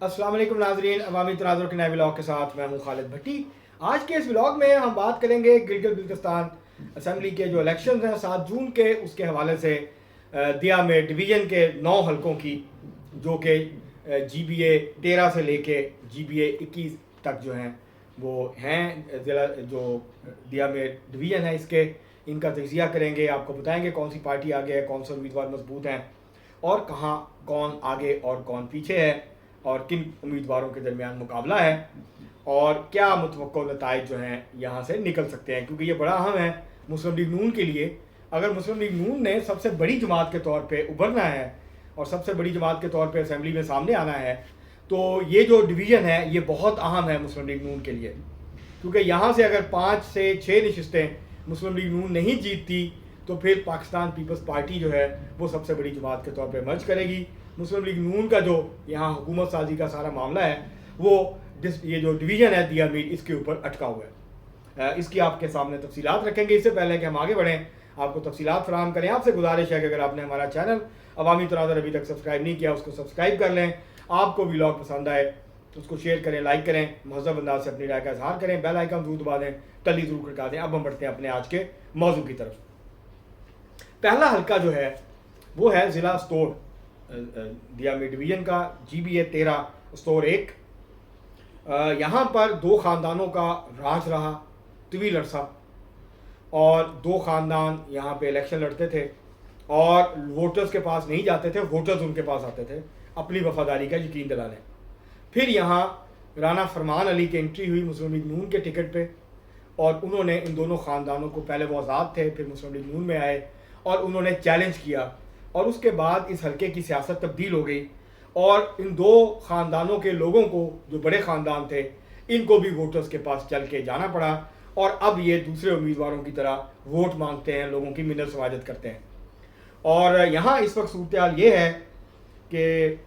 अस्सलाम वालेकुम नाजरीन, अवामी तनाज़ुर के नए व्लॉग के साथ मैं हूं खालिद भट्टी। आज के इस व्लॉग में हम बात करेंगे गिलगित बल्तिस्तान असम्बली के जो इलेक्शन हैं 7 जून के, उसके हवाले से दिया में डिवीज़न के 9 हलकों की, जो कि GBA 13 से लेके GBA 21 तक जो हैं वो हैं ज़िला जो दिया में डिवीज़न है इसके, इनका तजिया करेंगे। आपको बताएंगे कौन सी पार्टी आगे है, कौन से उम्मीदवार मजबूत हैं और कहाँ कौन आगे और कौन पीछे है और किन उम्मीदवारों के दरमियान मुकाबला है और क्या मुतवक्को नताइज जो हैं यहाँ से निकल सकते हैं, क्योंकि ये बड़ा अहम है मुस्लिम लीग नून के लिए। अगर मुस्लिम लीग नून ने सबसे बड़ी जमात के तौर पे उभरना है और सबसे बड़ी जमात के तौर पे असेंबली में सामने आना है, तो ये जो डिवीज़न है ये बहुत अहम है मुस्लिम लीग नून के लिए, क्योंकि यहाँ से अगर 5 से 6 नशिस्तें मुस्लिम लीग नून नहीं जीतती तो फिर पाकिस्तान पीपल्स पार्टी जो है वो सबसे बड़ी जमात के तौर पे मर्ज करेगी। मुस्लिम लीग नून का जो यहाँ हुकूमत साजी का सारा मामला है वो ये जो डिवीज़न है दिया मीर, इसके ऊपर अटका हुआ है। इसकी आपके सामने तफसीलात रखेंगे। इससे पहले कि हम आगे बढ़ें, आपको तफसीलात फराहम करें, आपसे गुजारिश है कि अगर आपने हमारा चैनल अवामी तनाज़ुर अभी तक सब्सक्राइब नहीं किया उसको सब्सक्राइब कर लें। आपको व्लॉग पसंद आए तो उसको शेयर करें, लाइक करें, महज़ब अंदाज से अपनी राय का इजहार करें, बेल आइकन जरूर दबा दें, टली जरूर खड़का दें। अब हम बढ़ते हैं अपने आज के मौजू की तरफ। पहला हल्का जो है वो है ज़िला स्टोर दिया में डिवीज़न का, GBA 13 स्टोर 1। यहाँ पर 2 ख़ानदानों का राज रहा तवील अरसा, और 2 ख़ानदान यहाँ पे इलेक्शन लड़ते थे और वोटर्स के पास नहीं जाते थे, वोटर्स उनके पास आते थे अपनी वफादारी का यकीन दिलाने। फिर यहाँ राना फरमान अली की एंट्री हुई मुस्लिम लीग नून के टिकट पे, और उन्होंने इन दोनों ख़ानदानों को, पहले वो आज़ाद थे फिर मुस्लिम लीग नून में आए, और उन्होंने चैलेंज किया, और उसके बाद इस हल्के की सियासत तब्दील हो गई और इन 2 ख़ानदानों के लोगों को, जो बड़े ख़ानदान थे, इनको भी वोटर्स के पास चल के जाना पड़ा, और अब ये दूसरे उम्मीदवारों की तरह वोट मांगते हैं, लोगों की मिन्नत समाजत करते हैं। और यहाँ इस वक्त सूरत हाल ये है कि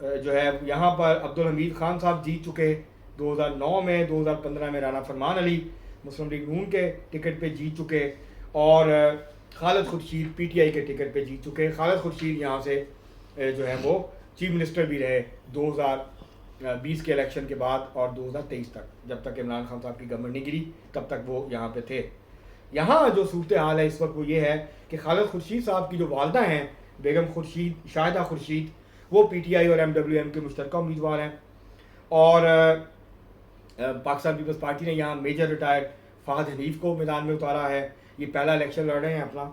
जो है यहाँ पर अब्दुल हमीद खान साहब जीत चुके 2009 में, 2015 में राना फरमान अली मुस्लिम लीग नून के टिकट पे जीत चुके, और खालिद खुर्शीद PTI के टिकट पे जीत चुके। खालिद खुर्शीद यहाँ से जो है वो चीफ मिनिस्टर भी रहे 2020 के इलेक्शन के बाद और 2023 तक, जब तक इमरान खान साहब की गवर्नमेंट नहीं गिरी तब तक वो यहाँ पे थे। यहाँ जो सूरत हाल है इस वक्त वो ये है कि खालिद खुर्शीद साहब की जो वालदा हैं बेगम खुर्शीद, शाहिदा खुर्शीद, वो PTI और MWM के मुश्तरका उम्मीदवार हैं, और पाकिस्तान पीपल्स पार्टी ने यहाँ मेजर रिटायर्ड फ़हद हनीफ को मैदान में उतारा है। ये पहला इलेक्शन लड़ रहे हैं अपना,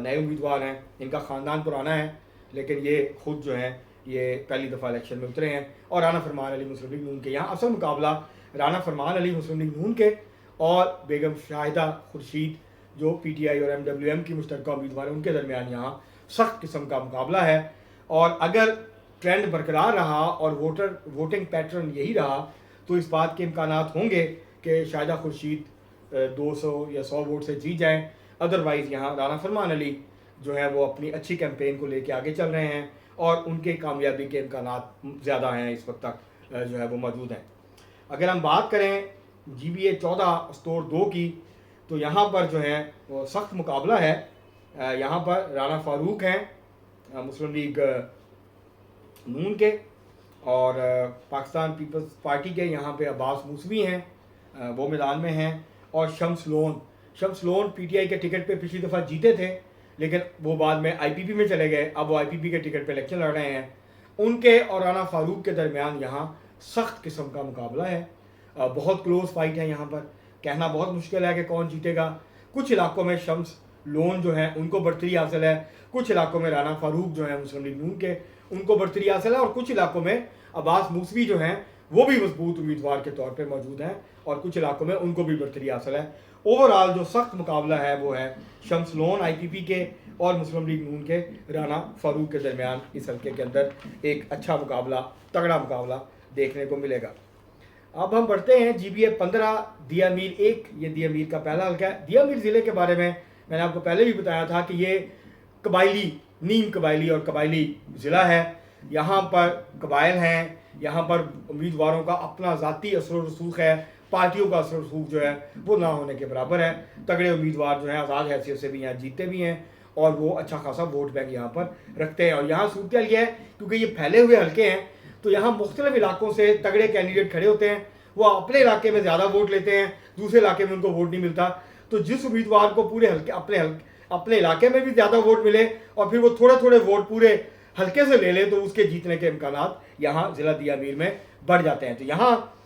नए उम्मीदवार हैं, इनका ख़ानदान पुराना है लेकिन ये खुद जो हैं ये पहली दफ़ा इलेक्शन में उतरे हैं। और राना फरमान अली मुस्लिम लीग नून के, यहाँ असल मुकाबला राना फरमान अली मुस्लिम लीग नून के और बेगम शाहिदा खुर्शीद जो PTI और MWM की मुश्तरका उम्मीदवार हैं, उनके दरमियान यहाँ सख्त किस्म का मुकाबला है। और अगर ट्रेंड बरकरार रहा और वोटिंग पैटर्न यही रहा तो इस बात के इम्कानात होंगे कि शाहिदा खुर्शीद 200 या 100 वोट से जीत जाएँ। अदरवाइज़ यहाँ राना फरमान अली जो है वो अपनी अच्छी कैंपेन को लेके आगे चल रहे हैं और उनके कामयाबी के इम्कानात ज़्यादा हैं इस वक्त तक जो है वो मौजूद हैं। अगर हम बात करें GBA 14 स्टोर 2 की, तो यहाँ पर जो है वो सख्त मुकाबला है। यहाँ पर राना फारूक हैं मुस्लिम लीग नून के, और पाकिस्तान पीपल्स पार्टी के यहाँ पे अब्बास मूसवी हैं, वो मैदान में हैं, और शम्स लोन PTI के टिकट पे पिछली दफ़ा जीते थे लेकिन वो बाद में IPP में चले गए, अब वो IPP के टिकट पे इलेक्शन लड़ रहे हैं। उनके और राना फारूक के दरमियान यहाँ सख्त किस्म का मुकाबला है, बहुत क्लोज फाइट है। यहाँ पर कहना बहुत मुश्किल है कि कौन जीतेगा। कुछ इलाकों में शम्स लोन जो है उनको बढ़तरी हासिल है, कुछ इलाकों में राना फारूक जो है मुस्लिम लीग नून के, उनको बढ़तरी हासिल है, और कुछ इलाकों में अब्बास मूसवी जो हैं वो भी मजबूत उम्मीदवार के तौर पे मौजूद हैं, और कुछ इलाकों में उनको भी बढ़तरी हासिल है। ओवरऑल जो सख्त मुकाबला है वो है शम्स लोन IPP के और मुस्लिम लीग नून के राना फारूक के दरमियान। इस हल्के के अंदर एक अच्छा मुकाबला, तगड़ा मुकाबला देखने को मिलेगा। अब हम बढ़ते हैं GBA 15 दिया मीर 1। ये दिया मीर का पहला हल्का है। दिया मीर ज़िले के बारे में मैंने आपको पहले भी बताया था कि ये कबायली, नीम कबायली और कबायली ज़िला है। यहाँ पर कबाइल हैं, यहाँ पर उम्मीदवारों का अपना ज़ाती असर व रसूख है, पार्टियों का असर रसूख जो है वो ना होने के बराबर है। तगड़े उम्मीदवार जो हैं आज़ाद हैसियत से भी यहाँ जीतते भी हैं और वो अच्छा खासा वोट बैंक यहाँ पर रखते हैं। और यहाँ सूरत हाल ये है क्योंकि ये फैले हुए हल्के हैं तो यहाँ मुख्तलिफ इलाकों से तगड़े कैंडिडेट खड़े होते हैं, वो अपने इलाके में ज़्यादा वोट लेते हैं, दूसरे इलाके में उनको वोट नहीं मिलता। तो जिस उम्मीदवार को पूरे हल्के अपने इलाके में भी ज़्यादा वोट मिले और फिर वो थोड़े थोड़े वोट पूरे हल्के से ले ले, तो उसके जीतने के इम्कानात यहाँ ज़िला दिया मीर में बढ़ जाते हैं। तो यहाँ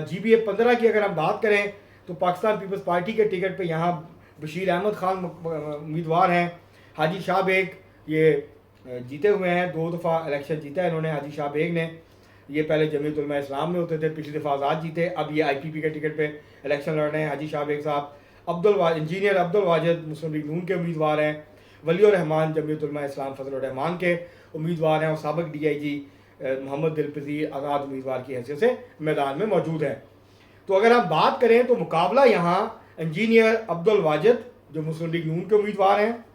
GBA 15 की अगर हम बात करें तो पाकिस्तान पीपल्स पार्टी के टिकट पे यहाँ बशीर अहमद खान उम्मीदवार हैं। हाजी शाह बेग ये जीते हुए हैं, 2 दफ़ा इलेक्शन जीता है इन्होंने। हाजी शाह बेग ने, ये पहले जमीयत उलमा इस्लाम में होते थे, पिछली दफ़ा आज़ाद जीते, अब ये IPP के टिकट पे इलेक्शन लड़ रहे हैं। हाजी शाह बेग साहब इंजीनियर अब्दुल वाजिद मुस्लिम लीग नून के उम्मीदवार हैं। वली रहमान जमीयत उलमा इस्लाम फजल रहमान के उम्मीदवार हैं और साबिक DIG मोहम्मद दिलपजीर आज़ाद उम्मीदवार की हैसियत से मैदान में मौजूद है। तो अगर आप बात करें तो मुकाबला यहाँ इंजीनियर अब्दुल वाजिद जो मुस्लिम लीग नून के उम्मीदवार हैं,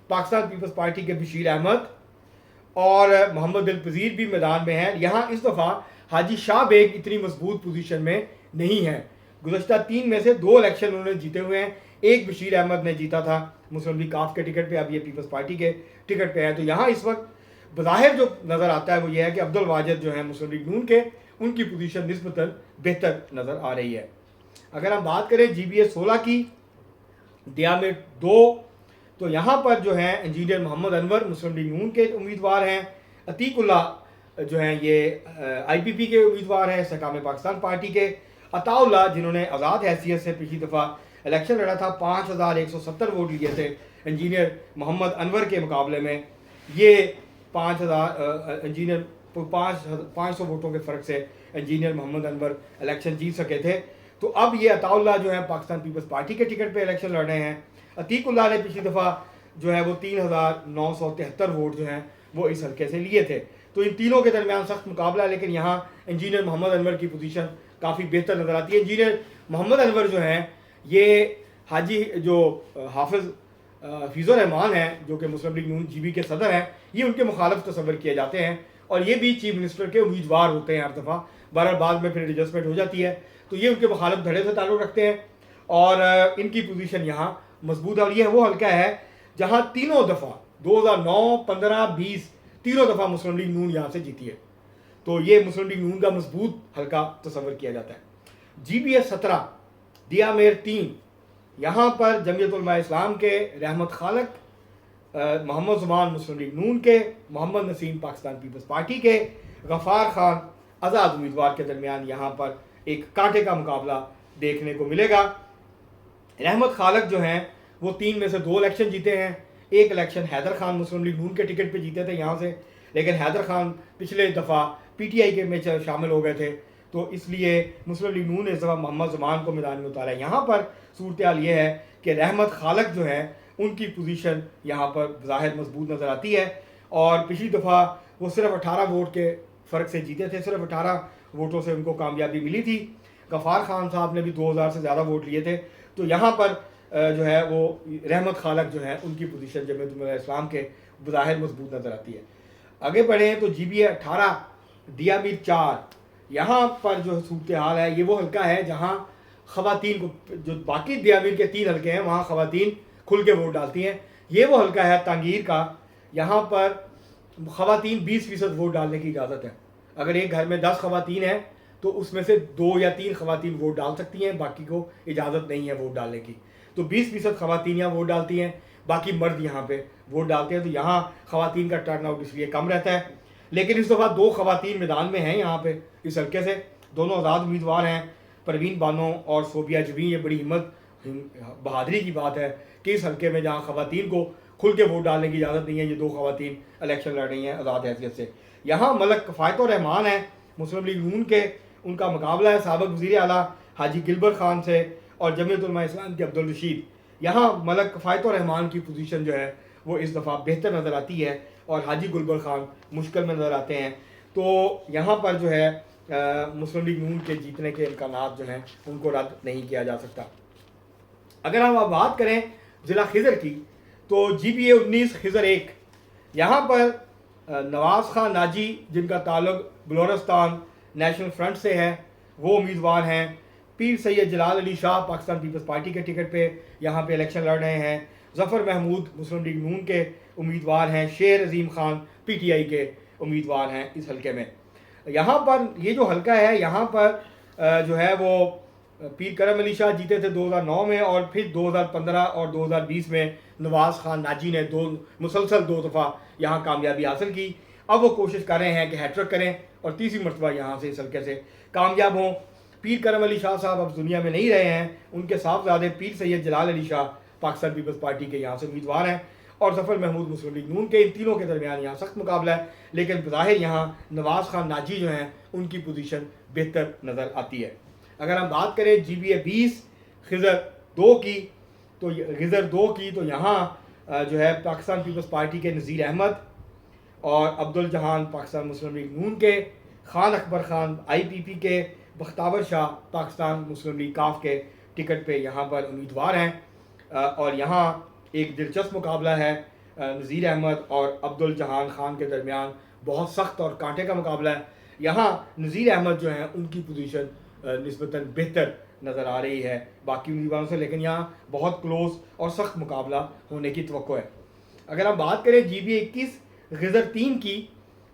पाकिस्तान पीपल्स पार्टी के बशीर अहमद और मोहम्मद दिलपजीर भी मैदान में हैं। यहाँ इस दफ़ा हाजी शाह बेग इतनी मजबूत पोजीशन में नहीं है। गुज़श्ता 3 में से 2 इलेक्शन उन्होंने जीते हुए हैं, एक बशीर अहमद ने जीता था मुस्लिम लीग काफ के टिकट पे, अब ये पीपल्स पार्टी के टिकट पे है। तो यहाँ इस वक्त बज़ाहिर जो नज़र आता है वो ये है कि अब्दुल वाजिद जो है मुस्लिम लीग नून के, उनकी पोजीशन निस्बतन बेहतर नज़र आ रही है। अगर हम बात करें GBA 16 की, दिया में 2, तो यहाँ पर जो है इंजीनियर मोहम्मद अनवर मुस्लिम लीग नून के उम्मीदवार हैं। अतीकुल्लाह जो हैं ये IPP के उम्मीदवार हैं, इस्तेकाम पाकिस्तान पार्टी के। अताउल्लाह जिन्होंने आज़ाद हैसियत से पिछली दफ़ा इलेक्शन लड़ा था, 5170 वोट लिए थे इंजीनियर मोहम्मद अनवर के मुकाबले में, ये 500 वोटों के फ़र्क से इंजीनियर मोहम्मद अनवर इलेक्शन जीत सके थे। तो अब ये अताउल्लाह जो है पाकिस्तान पीपल्स पार्टी के टिकट पे इलेक्शन लड़ रहे हैं। अतीकुल्लाह ने पिछली दफ़ा जो है वो 3973 वोट जो हैं वो इस हल्के से लिए थे। तो इन तीनों के दरमियान सख्त मुकाबला है, लेकिन यहाँ इंजीनियर मोहम्मद अनवर की पोजीशन काफ़ी बेहतर नज़र आती है। इंजीनियर मोहम्मद अनवर जो हैं ये हाजी जो हाफिज़ हफीज़ुर रहमान हैं जो कि मुस्लिम लीग नून GB के सदर हैं, ये उनके मुखालिफ तस्वर किए जाते हैं और ये भी चीफ मिनिस्टर के उम्मीदवार होते हैं हर दफ़ा। बहरहाल बाद में फिर एडजस्टमेंट हो जाती है, तो ये उनके मुखालिफ धड़े से ताल्लुक़ रखते हैं और इनकी पोजीशन यहाँ मजबूत है। और ये वो हल्का है जहाँ तीनों दफ़ा 2009, 15, 20 तीनों दफ़ा मुस्लिम लीग नून यहाँ से जीती है। तो ये मुस्लिम लीग नून का मजबूत हल्का तस्वर किया जाता है। GBA 17 दिया मेर 3, यहाँ पर जमीयत उलमा इस्लाम के रहमत खालक, मोहम्मद ज़ुमान मुस्लिम लीग नून के, मोहम्मद नसीम पाकिस्तान पीपल्स पार्टी के, गफ़ार खान आज़ाद उम्मीदवार के दरमियान यहाँ पर एक कांटे का मुकाबला देखने को मिलेगा। रहमत खालक जो हैं वो 3 में से 2 इलेक्शन जीते हैं। एक इलेक्शन हैदर खान मुस्लिम लीग नून के टिकट पे जीते थे यहाँ से, लेकिन हैदर खान पिछले दफ़ा PTI के में शामिल हो गए थे, तो इसलिए मुस्लिम लीग नून ने इस दफ़ा मोहम्मद ज़ुमान को मैदान में उतारा है। यहाँ पर सूरत हाल ये है कि रहमत खालक जो है उनकी पोजीशन यहाँ पर ज़ाहिर मजबूत नज़र आती है और पिछली दफ़ा वो सिर्फ 18 वोट के फ़र्क से जीते थे, सिर्फ 18 वोटों से उनको कामयाबी मिली थी। गफ़ार खान साहब ने भी 2000 से ज़्यादा वोट लिए थे। तो यहाँ पर जो है वो रहमत खालक जो है उनकी पोजीशन जमीयत उलमा इस्लाम के ज़ाहिर मजबूत नज़र आती है। आगे बढ़ें तो GBA 18 दिया मीर 4, यहाँ पर जो सूरत हाल है ये वो हल्का है जहाँ ख़वातीन को, जो बाकी दिया मीर के 3 हल्के हैं वहाँ ख़वातीन खुल के वोट डालती हैं। ये वो हल्का है तांगीर का, यहाँ पर ख़वातीन 20% वोट डालने की इजाज़त है। अगर एक घर में 10 ख़वातीन हैं तो उसमें से 2 या 3 ख़वातीन वोट डाल सकती हैं, बाकी को इजाज़त नहीं है वोट डालने की। तो 20% ख़वातीन यहाँ वोट डालती हैं, बाकी मर्द यहाँ पे वोट डालते हैं। तो यहाँ ख़वातीन का टर्नआउट इसलिए कम रहता है। लेकिन इस दफ़ा 2 ख़वातीन मैदान में हैं यहाँ पे इस हल्के से, दोनों आज़ाद उम्मीदवार हैं, परवीन बानो और सोबिया जबीन। ये बड़ी हिम्मत बहादुरी की बात है कि इस हल्के में जहाँ ख़वातीन को खुल के वोट डालने की इजाज़त नहीं है, ये 2 ख़वातीन इलेक्शन लड़ रही हैं आज़ाद हैसियत से। यहाँ मलक किफ़ायतुर रहमान है मुस्लिम लीग नून के, उनका मुकाबला है साबिक़ वज़ीर आला हाजी गिलबर खान से और जमीयत उलमा इस्लाम के अब्दुल रशीद। यहाँ मलक किफ़ायतुर रहमान की पोजीशन जो है वो इस दफ़ा बेहतर नज़र आती है और हाजी गिलबर खान मुश्किल में नज़र आते हैं। तो यहाँ पर जो है मुस्लिम लीग नून के जीतने के इम्कानात जो हैं उनको रद्द नहीं किया जा सकता। अगर हम अब बात करें ज़िला खिज़र की, तो GBA 19 खिज़र 1, यहाँ पर नवाज़ खान नाजी जिनका ताल्लुक बलोचिस्तान नेशनल फ्रंट से है वो उम्मीदवार हैं। पीर सैयद जलाल अली शाह पाकिस्तान पीपल्स पार्टी के टिकट पे यहाँ पे इलेक्शन लड़ रहे हैं। ज़फ़र महमूद मुस्लिम लीग नून के उम्मीदवार हैं। शेर अजीम खान PTI के उम्मीदवार हैं इस हल्के में। यहाँ पर ये जो हल्का है, यहाँ पर जो है वो पीर करम अली शाह जीते थे 2009 में, और फिर 2015 और 2020 में नवाज़ खान नाजी ने मुसलसल दो दफ़ा यहाँ कामयाबी हासिल की। अब वो कोशिश कर रहे हैं कि हैट्रिक करें और तीसरी मरतबा यहाँ से इस हल्के से कामयाब हों। पीर करम अली शाह साहब अब दुनिया में नहीं रहे हैं, उनके साहबजादे पीर सैयद जलाल अली शाह पाकिस्तान पीपल्स पार्टी के यहाँ से उम्मीदवार हैं, और ज़फ़र महमूद मुस्लिम लीग नून के। इन तीनों के दरमियान यहाँ सख्त मुकाबला है, लेकिन बज़ाहिर यहाँ नवाज़ खान नाजी जो हैं उनकी पोजीशन बेहतर नज़र आती है। अगर हम बात करें GBA 20 खिज़र 2 की, तो यहाँ जो है पाकिस्तान पीपल्स पार्टी के नज़ीर अहमद और अब्दुल जहान पाकिस्तान मुस्लिम लीग नून के, खान अकबर खान IPP के, बख्तावर शाह पाकिस्तान मुस्लिम लीग काफ के टिकट पे यहाँ पर उम्मीदवार हैं। और यहाँ एक दिलचस्प मुकाबला है नज़ीर अहमद और अब्दुल जहान खान के दरमियान, बहुत सख्त और कांटे का मुकाबला है। यहाँ नज़ीर अहमद जो हैं उनकी पोजीशन निस्बतन बेहतर नज़र आ रही है बाकी उम्मीदवारों से, लेकिन यहाँ बहुत क्लोज और सख्त मुकाबला होने की तवक्को है। अगर हम बात करें GBA 21 खिज़र 3 की,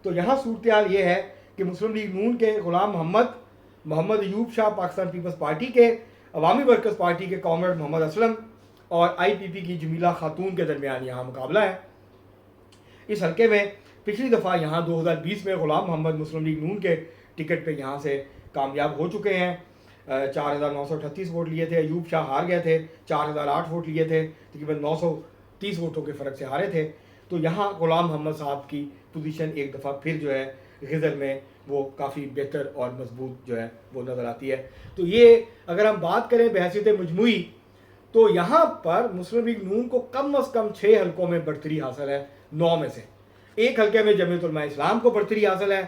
तो यहाँ सूरत हाल ये है कि मुस्लिम लीग नून के ग़ुलाम मोहम्मद अयूब शाह पाकिस्तान पीपल्स पार्टी के, अवामी वर्कर्स पार्टी के कॉमरेड मोहम्मद असलम और IPP की जमीला खातून के दरमियान यहाँ मुकाबला है। इस हल्के में पिछली दफ़ा यहाँ 2020 में ग़ुलाम मोहम्मद मुस्लिम लीग नून के टिकट पे यहाँ से कामयाब हो चुके हैं। 4938 वोट लिए थे। अयूब शाह हार गए थे, 4008 वोट लिए थे, तकरीबन 930 वोटों के फ़र्क से हारे थे। तो यहाँ ग़ुलाम मोहम्मद साहब की पोजीशन एक दफ़ा फिर जो है ग़िज़र में वो काफ़ी बेहतर और मजबूत जो है वो नज़र आती है। तो ये अगर हम बात करें बहसीत मजमूई, तो यहाँ पर मुस्लिम लीग नून को कम अज़ कम 6 हल्कों में बढ़तरी हासिल है 9 में से। एक हल्के में जमीयत उलमा इस्लाम को बढ़तरी हासिल है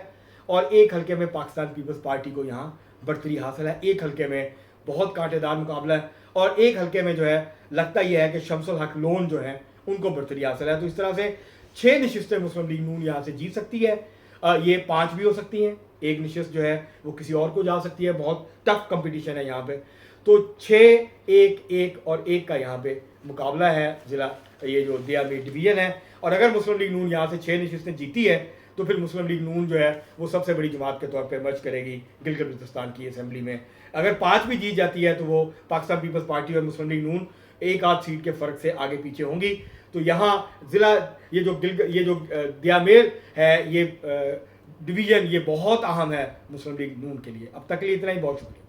और एक हल्के में पाकिस्तान पीपल्स पार्टी को यहाँ बढ़तरी हासिल है। एक हल्के में बहुत कांटेदार मुकाबला है और एक हल्के में जो है लगता यह है कि शमसुल हक लोन जो है उनको बढ़तरी हासिल है। तो इस तरह से 6 नशिस्तें मुस्लिम लीग नून यहाँ से जीत सकती है। ये 5 भी हो सकती हैं, एक नशिस्त जो है वो किसी और को जा सकती है। बहुत टफ कंपटीशन है यहाँ पे। तो 6, 1 और 1 का यहाँ पे मुकाबला है ज़िला ये जो दिया में डिवीज़न है। और अगर मुस्लिम लीग नून यहाँ से 6 नशिस्तें जीती है तो फिर मुस्लिम लीग नून जो है वो सबसे बड़ी जमात के तौर पे मर्ज करेगी गिलगित बल्तिस्तान की असेंबली में। अगर 5 भी जीत जाती है तो वो पाकिस्तान पीपल्स पार्टी और मुस्लिम लीग नून एक आध सीट के फ़र्क से आगे पीछे होंगी। तो यहाँ ज़िला ये जो दियामेर है, ये डिवीज़न ये बहुत अहम है मुस्लिम लीग नून के लिए। अब तक के लिए इतना ही, बहुत शुक्रिया।